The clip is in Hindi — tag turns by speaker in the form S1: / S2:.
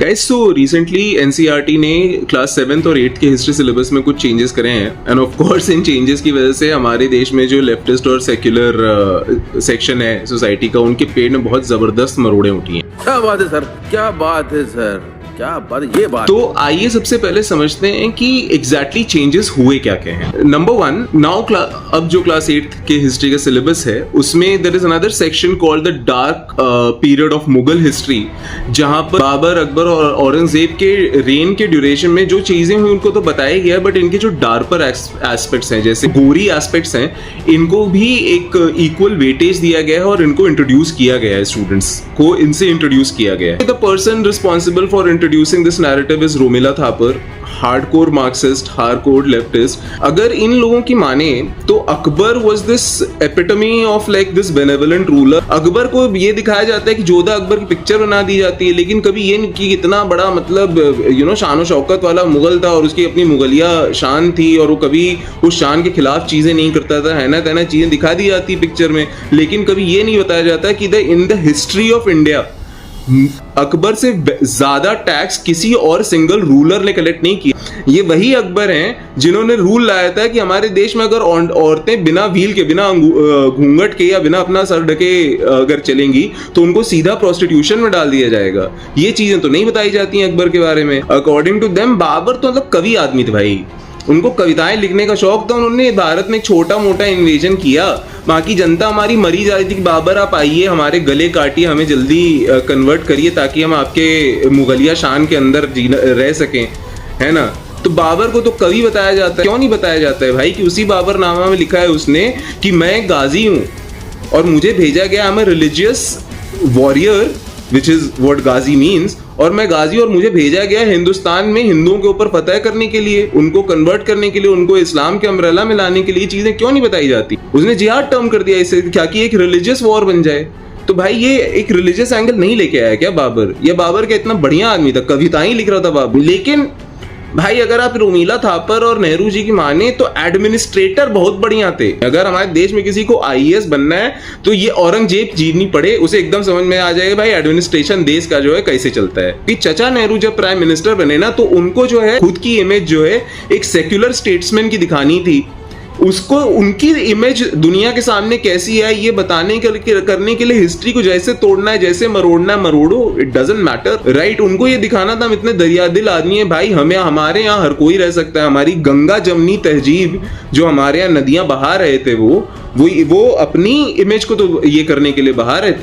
S1: गाइस, सो रिसेंटली एनसीईआरटी ने क्लास 7th और 8th के हिस्ट्री सिलेबस में कुछ चेंजेस करे हैं end of course in changes की वजह से हमारे देश में जो लेफ्टिस्ट और सेक्युलर सेक्शन है सोसाइटी का, उनके पेट में बहुत जबरदस्त मरोड़े उठी हैं।
S2: क्या बात है सर, क्या बात है सर, क्या बात है, ये बात।
S1: तो आइए सबसे पहले समझते हैं कि एग्जैक्टली चेंजेस हुए क्या क्या हैं। नंबर 1, नाउ अब जो क्लास 8th के हिस्ट्री का सिलेबस है उसमें there is another section called the dark period of Mughal history, जहां पर बाबर, अकबर और औरंगजेब के रेन के ड्यूरेशन में जो चीजें हुई उनको तो बताया गया, बट इनके जो डार्कर एस्पेक्ट्स हैं, जैसे गोरी एस्पेक्ट्स हैं, इनको भी एक इक्वल वेटेज दिया गया है और इनको इंट्रोड्यूस किया गया है, स्टूडेंट्स को इनसे इंट्रोड्यूस किया गया है। The person responsible for introducing this narrative is Romila Thapar, hardcore Marxist, hardcore leftist. अगर इन लोगों की माने तो Akbar was this epitome of like this benevolent ruler। Akbar को ये दिखाया जाता है कि जोधा अकबर की पिक्चर बना दी जाती है, लेकिन कभी ये नहीं कि इतना बड़ा मतलब शान शौकत वाला मुगल था और उसकी अपनी मुगलिया शान थी और वो कभी उस शान के खिलाफ चीजें नहीं करता था, है ना तेना चीजें दिखा दी जाती पिक्चर में, लेकिन कभी ये नहीं बताया जाता कि in the history of India Akbar से ज्यादा टैक्स किसी और सिंगल रूलर ने कलेक्ट नहीं किया। ये वही अकबर हैं जिन्होंने रूल लाया था कि हमारे देश में अगर औरतें बिना व्हील के, बिना घूंघट के या बिना अपना सर ढके अगर चलेंगी तो उनको सीधा प्रोस्टिट्यूशन में डाल दिया जाएगा। ये चीजें तो नहीं बताई जाती हैं अकबर के बारे में। अकॉर्डिंग टू देम बाबर तो मतलब कवि आदमी थे भाई, उनको कविताएं लिखने का शौक था। उन्होंने भारत में एक छोटा मोटा इन्वेजन किया, बाकी जनता हमारी मरी जा रही थी कि बाबर आप आइए, हमारे गले काटिए, हमें जल्दी कन्वर्ट करिए ताकि हम आपके मुगलिया शान के अंदर रह सकें, है ना। तो बाबर को तो कवि बताया जाता है, क्यों नहीं बताया जाता है भाई कि उसी बाबरनामा में लिखा है उसने कि मैं गाजी हूँ और मुझे भेजा गया, I am a religious warrior which is what Ghazi means, और मैं गाजी और मुझे भेजा गया हिंदुस्तान में हिंदुओं के ऊपर फतह करने के लिए, उनको कन्वर्ट करने के लिए, उनको इस्लाम के अम्ब्रेला में लाने के लिए। चीजें क्यों नहीं बताई जाती? उसने जिहाद टर्म कर दिया इसे, क्या कि एक रिलीजियस वॉर बन जाए। तो भाई ये एक रिलीजियस एंगल नहीं लेके आया क्या बाबर? ये बाबर का इतना बढ़िया आदमी था, कविताएं लिख रहा था बाबर। लेकिन भाई अगर आप रोमिला थापर और नेहरू जी की माने तो एडमिनिस्ट्रेटर बहुत बढ़िया थे। अगर हमारे देश में किसी को आईएएस बनना है तो ये औरंगजेब जीतनी पड़े, उसे एकदम समझ में आ जाएगा भाई एडमिनिस्ट्रेशन देश का जो है कैसे चलता है। कि चचा नेहरू जब प्राइम मिनिस्टर बने ना, तो उनको जो है खुद की इमेज जो है एक सेक्युलर स्टेट्समैन की दिखानी थी। उसको उनकी इमेज दुनिया के सामने कैसी है ये बताने करने के लिए हिस्ट्री को जैसे तोड़ना है, जैसे मरोड़ना है मरोड़ो, इट डजंट मैटर, राइट। उनको ये दिखाना था हम इतने दरियादिल आदमी है भाई, हमारे यहाँ हर कोई रह सकता है। हमारी गंगा जमनी तहजीब जो हमारे यहाँ नदियां बहा रहे थे वो अपनी इमेज को तो ये करने के लिए बहा रहे थे।